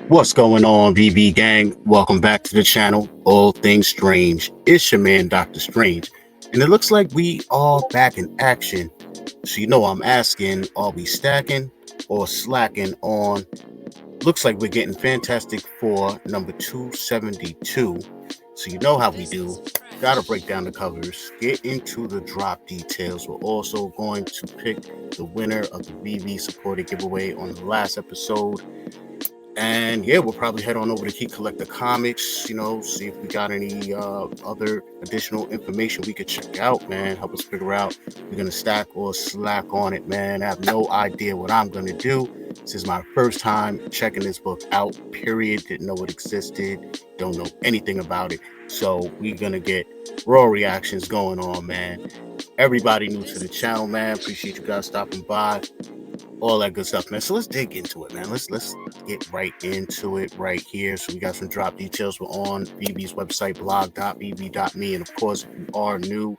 What's going on, VB gang? Welcome back to the channel, All Things Strange. It's your man, Dr. Strange. And it looks like we are back in action. So I'm asking, are we stacking or slacking on? Looks like we're getting Fantastic Four number 272. So you know how we do. Gotta break down the covers, get into the drop details. We're also going to pick the winner of the VB supported giveaway on the last episode. And yeah, we'll probably head on over to Key Collector Comics, see if we got any other additional information we could check out, man. Help us figure out if we're going to stack or slack on it, man. I have no idea what I'm going to do. This is my first time checking this book out, period. Didn't know it existed. Don't know anything about it. So we're going to get raw reactions going on, man. Everybody new to the channel, man. Appreciate you guys stopping by. All that good stuff, man. So let's dig into it, man. Let's get right into it right here. So we got some drop details. We're on Veve's website, blog.vv.me. And of course, if you are new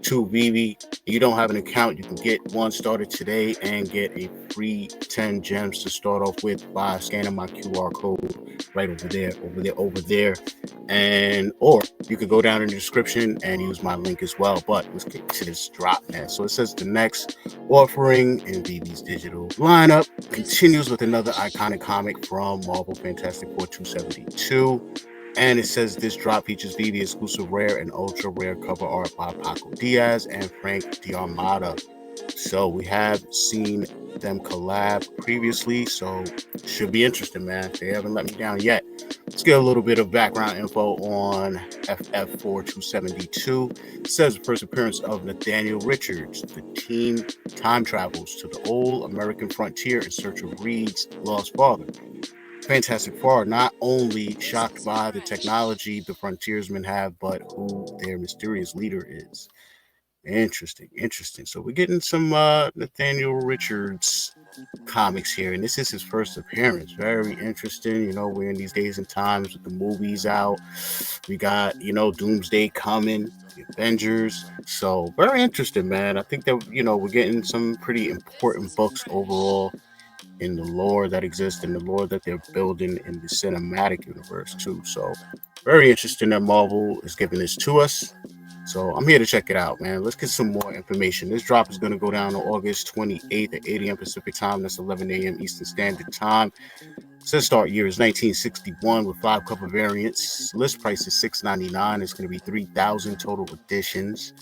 to Veve, you don't have an account, you can get one started today and get a free 10 gems to start off with by scanning my QR code right over there. And or you could go down in the description and use my link as well. But let's get to this drop, man. So it says the next offering in Veve's digital lineup continues with another iconic comic from Marvel Fantastic Four 272. And it says this drop features Veve exclusive rare and ultra rare cover art by Paco Diaz and Frank D'Armata. So we have seen them collab previously, so should be interesting, man. They haven't let me down yet. Let's get a little bit of background info on FF4 272. It says the first appearance of Nathaniel Richards. The team time travels to the old American frontier in search of Reed's lost father. Fantastic Four are not only shocked by the technology the frontiersmen have, but who their mysterious leader is. Interesting. So we're getting some Nathaniel Richards comics here, and this is his first appearance. Very interesting. We're in these days and times with the movies out. We got, Doomsday coming, the Avengers. So very interesting, man. I think that, we're getting some pretty important books overall in the lore that exists and the lore that they're building in the cinematic universe too. So very interesting that Marvel is giving this to us. So I'm here to check it out, man. Let's get some more information. This drop is going to go down on August 28th at 8 a.m. Pacific time. That's 11 a.m. Eastern Standard Time. Says start year is 1961 with 5 cover variants. List price is $6.99. It's going to be 3,000 total editions.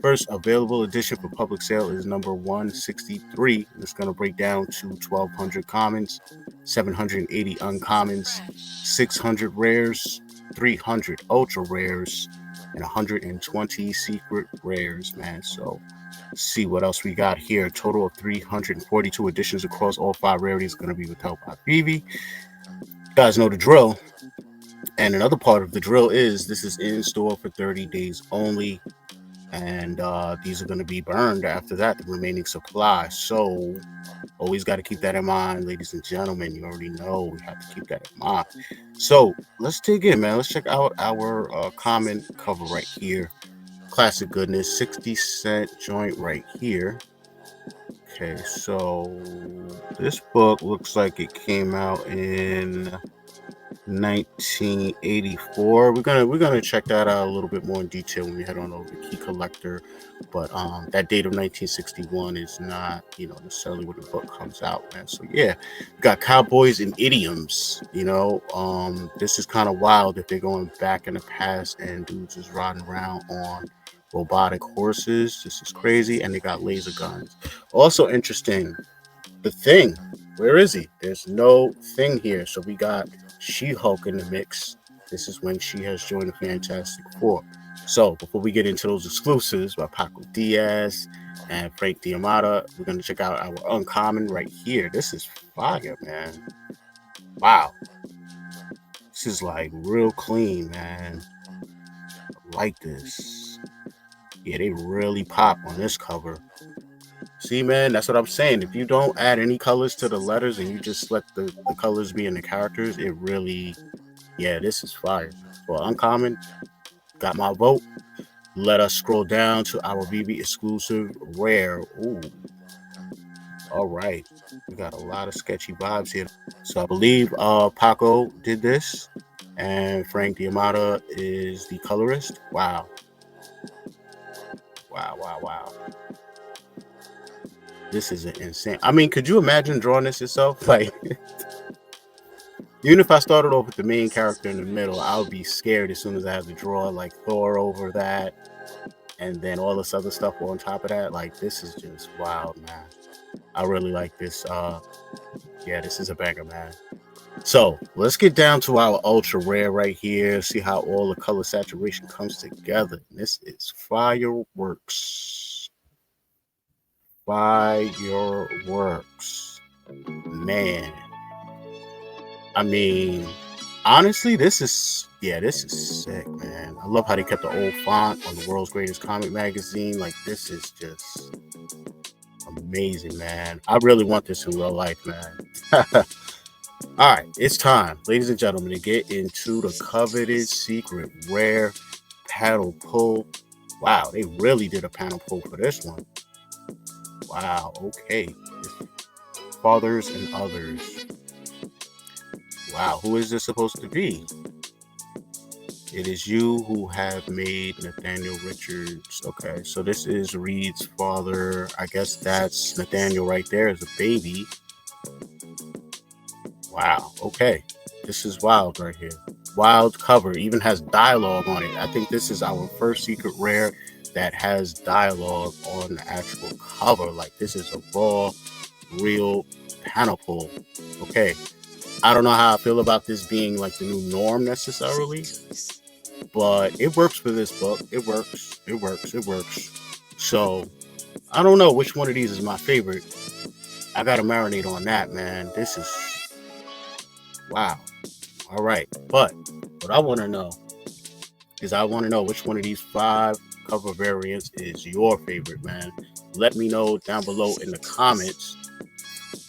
First available edition for public sale is number 163. It's going to break down to 1,200 commons, 780 uncommons, 600 rares, 300 ultra rares, and 120 secret rares, man. So let's see what else we got here. A total of 342 editions across all 5 rarities going to be withheld by Veve. You guys know the drill. And another part of the drill is this is in store for 30 days only. And these are going to be burned after that, the remaining supply. So always got to keep that in mind, ladies and gentlemen. You already know we have to keep that in mind. So let's dig in, man. Let's check out our common cover right here. Classic goodness, 60-cent joint right here. Okay, so this book looks like it came out in 1984. We're gonna check that out a little bit more in detail when we head on over to Key Collector. But that date of 1961 is not, necessarily when the book comes out, man. So yeah, we got cowboys and idioms. This is kind of wild if they're going back in the past and dudes is riding around on robotic horses. This is crazy, and they got laser guns. Also interesting, the Thing. Where is he? There's no Thing here. So we got She-Hulk in the mix. This is when she has joined the Fantastic Four. So before we get into those exclusives by Paco Diaz and Frank D'Armata, we're going to check out our uncommon right here. This is fire, man. Wow. This is like real clean, man. I like this. Yeah, they really pop on this cover. See, man, that's what I'm saying. If you don't add any colors to the letters and you just let the colors be in the characters, it really, yeah, this is fire. For uncommon, got my vote. Let us scroll down to our Veve exclusive rare. Ooh, All right. We got a lot of sketchy vibes here. So I believe Paco did this, and Frank Diamata is the colorist. Wow. Wow, wow, wow. This is insane. I mean, could you imagine drawing this yourself? Like, even if I started off with the main character in the middle, I would be scared as soon as I have to draw like Thor over that, and then all this other stuff on top of that. Like, this is just wild, man. I really like this. Yeah, this is a banger, man. So let's get down to our ultra rare right here. See how all the color saturation comes together. This is fireworks. Fireworks. Man. I mean, honestly, this is sick, man. I love how they kept the old font on the world's greatest comic magazine. Like, this is just amazing, man. I really want this in real life, man. All right, it's time, ladies and gentlemen, to get into the coveted secret rare panel pull. Wow, they really did a panel pull for this one. Wow, okay. Fathers and Others. Wow, who is this supposed to be? It is you who have made Nathaniel Richards. Okay, so this is Reed's father. I guess that's Nathaniel right there as a baby. Wow, okay. This is wild right here. Wild cover, even has dialogue on it. I think this is our first secret rare that has dialogue on the actual cover. Like, this is a raw, real panel pull. Okay, I don't know how I feel about this being like the new norm necessarily, but it works for this book. It works. It works. It works. So I don't know which one of these is my favorite. I gotta marinate on that, man. This is wow. All right, but what I want to know is which one of these 5 cover variants is your favorite, man. Let me know down below in the comments.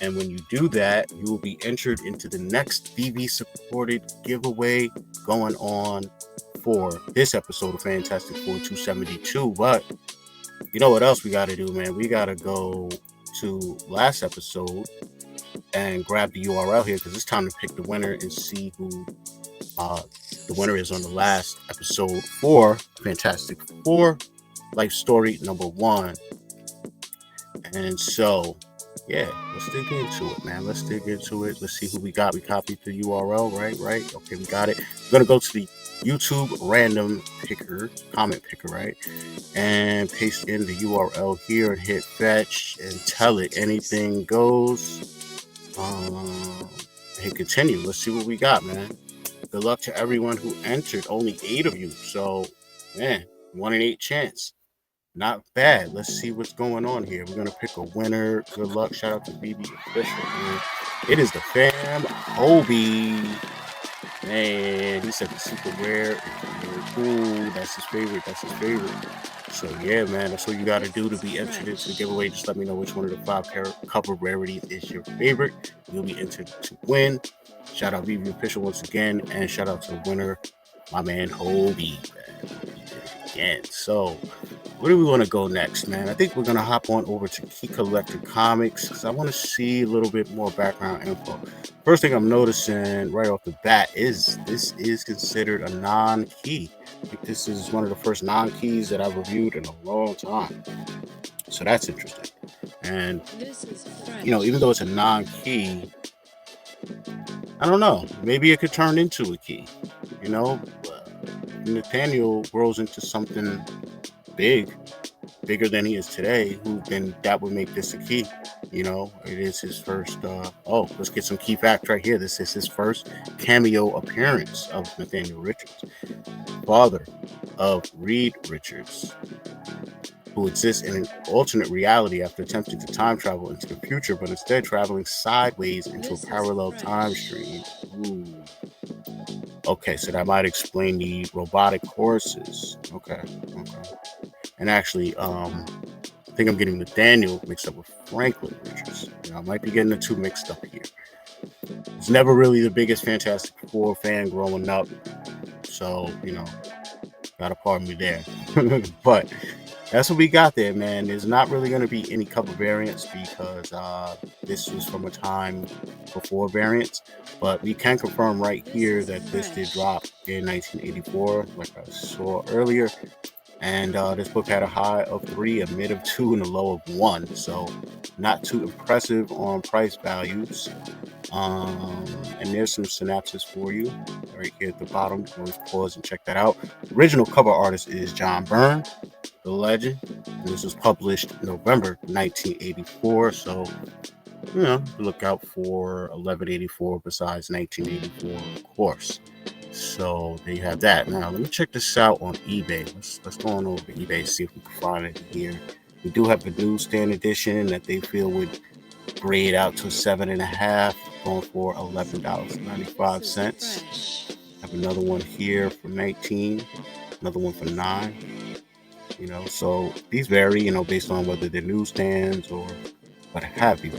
And when you do that, you will be entered into the next Veve supported giveaway going on for this episode of Fantastic Four 272. But you know what else we got to do, man? We got to go to last episode and grab the URL here, because it's time to pick the winner and see who the winner is on the last episode for Fantastic Four Life Story number 1. And so, yeah, let's dig into it, man. Let's dig into it. Let's see who we got. We copied the URL, right? Okay, we got it. We're going to go to the YouTube random picker, comment picker, right? And paste in the URL here and hit fetch and tell it anything goes. Hit continue. Let's see what we got, man. Good luck to everyone who entered. Only 8 of you. So, man, 1 in 8 chance. Not bad. Let's see what's going on here. We're going to pick a winner. Good luck. Shout out to Veve Official, man. It is the fam, Hobie. Man, he said the super rare is really cool. That's his favorite. So, yeah, man, that's what you got to do to be entered into the giveaway. Just let me know which one of the 5 cover rarities is your favorite. You'll be entered to win. Shout out Veve Official once again. And shout out to the winner, my man, Hobie. Again. So, where do we want to go next, man? I think we're going to hop on over to Key Collector Comics, because I want to see a little bit more background info. First thing I'm noticing right off the bat is this is considered a non-key. I think this is one of the first non-keys that I've reviewed in a long time. So that's interesting. And, even though it's a non-key, I don't know. Maybe it could turn into a key. Nathaniel grows into something bigger than he is today, then that would make this a key. It is his first let's get some key facts right here. This is his first cameo appearance of Nathaniel Richards, father of Reed Richards, who exists in an alternate reality after attempting to time travel into the future, but instead traveling sideways into a parallel time stream. Ooh. Okay, so that might explain the robotic horses. Okay. And actually, I think I'm getting Nathaniel mixed up with Franklin Richards. I might be getting the two mixed up here. I was never really the biggest Fantastic Four fan growing up, so, gotta pardon me there. But that's what we got there, man. There's not really going to be any cover variants because this was from a time before variants, but we can confirm right here that this did drop in 1984, like I saw earlier. And this book had a high of 3, a mid of 2, and a low of 1. So not too impressive on price values. And there's some synopsis for you right here at the bottom. Always pause and check that out. The original cover artist is John Byrne, the legend. And this was published November 1984. So, look out for 1184 besides 1984, of course. So there you have that. Now let me check this out on eBay. Let's go on over to eBay, see if we can find it here. We do have a newsstand edition that they feel would grade out to 7.5, going for $11.95. Have another one here for 19, another one for 9. So these vary, based on whether they're newsstands or what have you.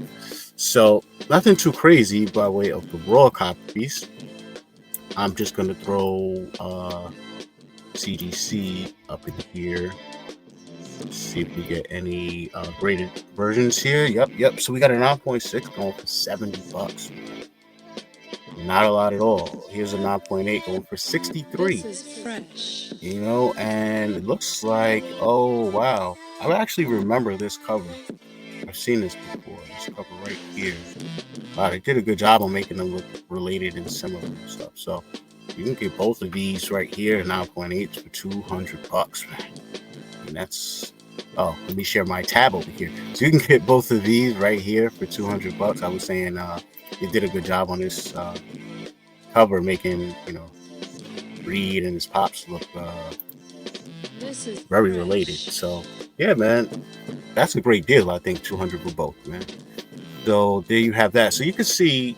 So nothing too crazy by way of the raw copies. I'm just going to throw CGC up in here. See if we get any graded versions here. Yep. So we got a 9.6 going for $70. Not a lot at all. Here's a 9.8 going for 63. This is fresh. And it looks like, oh wow, I actually remember this cover. I've seen this before. This cover right here. Wow, they did a good job on making them look related and similar and stuff. So you can get both of these right here, 9.8s for $200, man. And that's, let me share my tab over here. So you can get both of these right here for $200. I was saying they did a good job on this cover, making Reed and his pops look very related. So yeah, man, that's a great deal. I think $200 for both, man. So there you have that. So you can see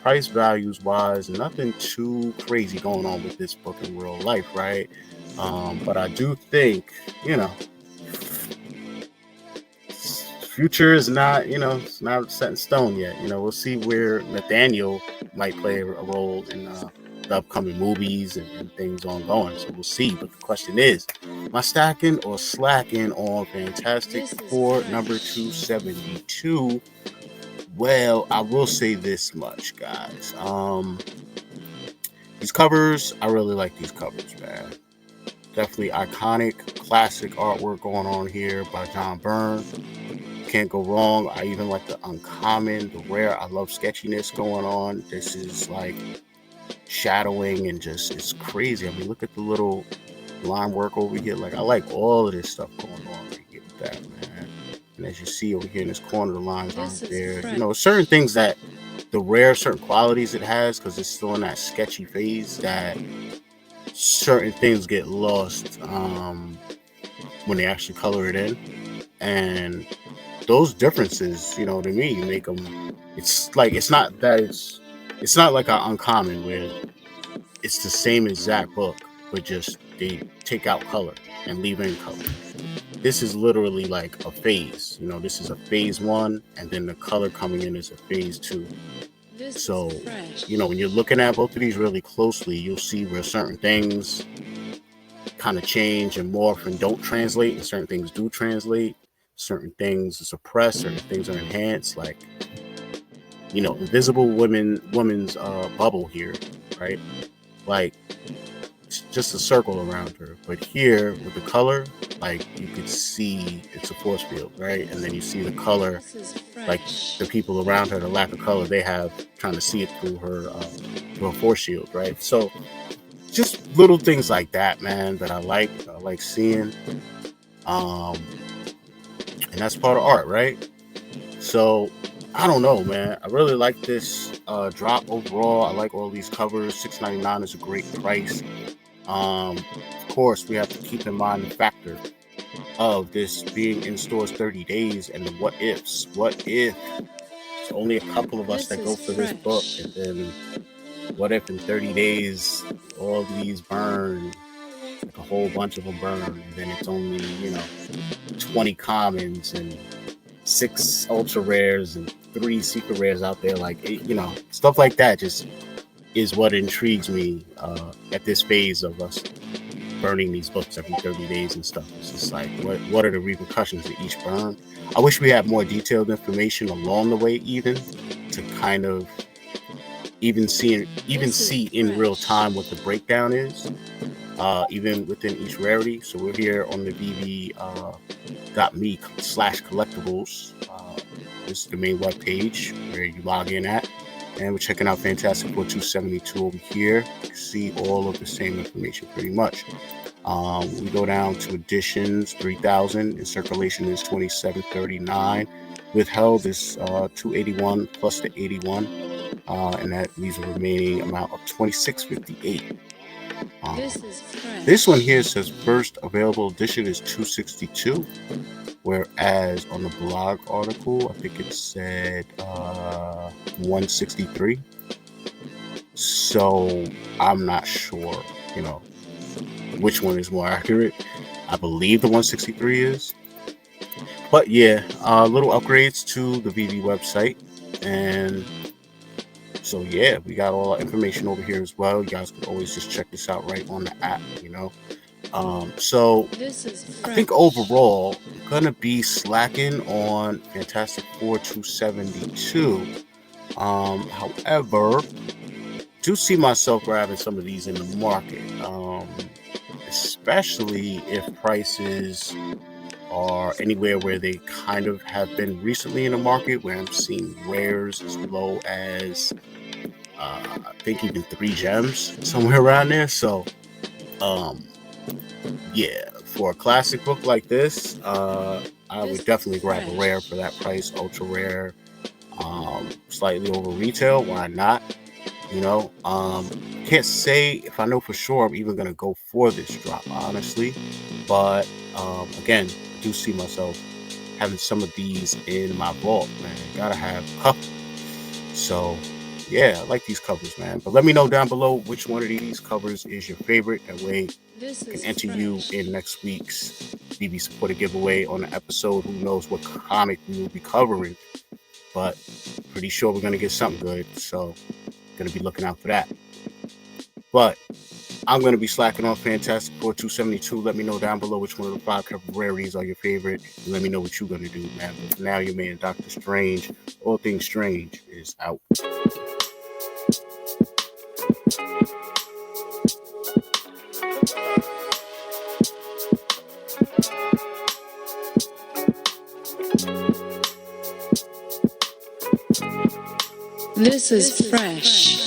price values wise, nothing too crazy going on with this book in real life, right? But I do think, future is not, it's not set in stone yet. We'll see where Nathaniel might play a role in the upcoming movies and things ongoing. So we'll see. But the question is, am I stacking or slacking on Fantastic Four number 272? Well, I will say this much, guys. These covers, I really like these covers, man. Definitely iconic, classic artwork going on here by John Byrne. Can't go wrong. I even like the uncommon, the rare. I love sketchiness going on. This is like shadowing and just, it's crazy. I mean, look at the little line work over here. Like, I like all of this stuff going on right here with that, man. And as you see over here in this corner, the lines aren't there. Certain things that the rare, certain qualities it has, because it's still in that sketchy phase, that certain things get lost when they actually color it in. And those differences, to me, you make them. It's like it's not like an uncommon where it's the same exact book, but just they take out color and leave in color. This is literally like a phase. This is a phase 1, and then the color coming in is a phase 2. So, when you're looking at both of these really closely, you'll see where certain things kind of change and morph and don't translate, and certain things do translate. Certain things are suppressed, certain things are enhanced. Like, invisible woman's bubble here, right? Like, it's just a circle around her. But here with the color, like, you could see it's a force field, right? And then you see the color, like the people around her, the lack of color they have, trying to see it through her force shield, right? So just little things like that, man, that I like seeing. And that's part of art, right? So I don't know, man. I really like this drop overall. I like all these covers. $6.99 is a great price. Of course, we have to keep in mind the factor of this being in stores 30 days and the what ifs. What if it's only a couple of us that go for this book, and then what if in 30 days all these burn, like a whole bunch of them burn, and then it's only 20 commons and 6 ultra rares and 3 secret rares out there, like stuff like that just is what intrigues me at this phase of us burning these books every 30 days and stuff. It's just like, what are the repercussions of each burn? I wish we had more detailed information along the way, even to kind of even see in real time what the breakdown is, even within each rarity. So we're here on the VV.me/collectibles. This is the main web page where you log in at, and we're checking out Fantastic Four 272 over here. You can see all of the same information pretty much. We go down to editions 3000, in circulation is 2739, withheld is 281 plus the 81, and that leaves a remaining amount of 2658. This one here says first available edition is 262, whereas on the blog article I think it said 163. So I'm not sure, which one is more accurate. I believe the 163 is. But yeah, little upgrades to the VV website. And so yeah, we got all our information over here as well. You guys can always just check this out right on the app, So I think overall, I'm gonna be slacking on Fantastic Four 272. However, do see myself grabbing some of these in the market, especially if prices are anywhere where they kind of have been recently in the market, where I'm seeing rares as low as I think even 3 gems, somewhere around there. So yeah, for a classic book like this, I would definitely grab a rare for that price. Ultra rare, slightly over retail. Why not? Can't say if I know for sure I'm even gonna go for this drop, honestly. But again, I do see myself having some of these in my vault, man. Gotta have a couple. So yeah, I like these covers, man. But let me know down below which one of these covers is your favorite. That way I can enter you in next week's VV supporter giveaway on the episode. Who knows what comic we will be covering, but pretty sure we're gonna get something good. So gonna be looking out for that. But I'm going to be slacking on Fantastic Four 272. Let me know down below which one of the 5 cover rarities are your favorite. And let me know what you're going to do, man. But for now, your man, Dr. Strange, All Things Strange, is out. This is fresh.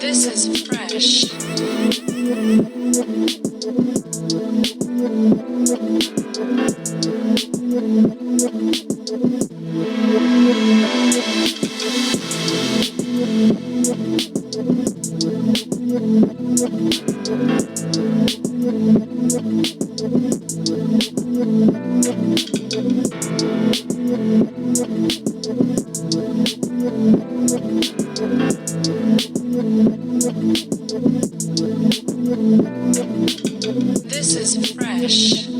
This is fresh. This is fresh.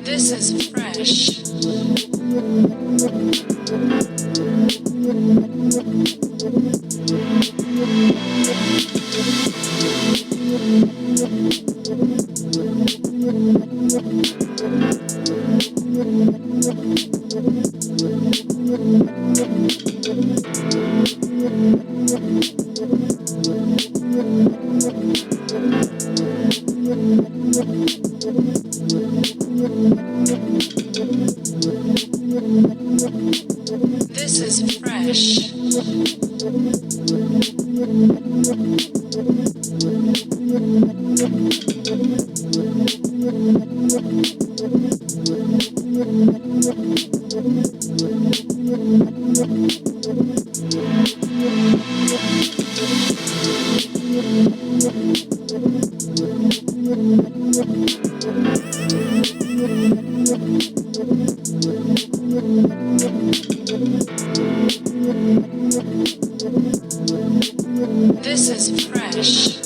This is fresh. This is fresh. This is fresh.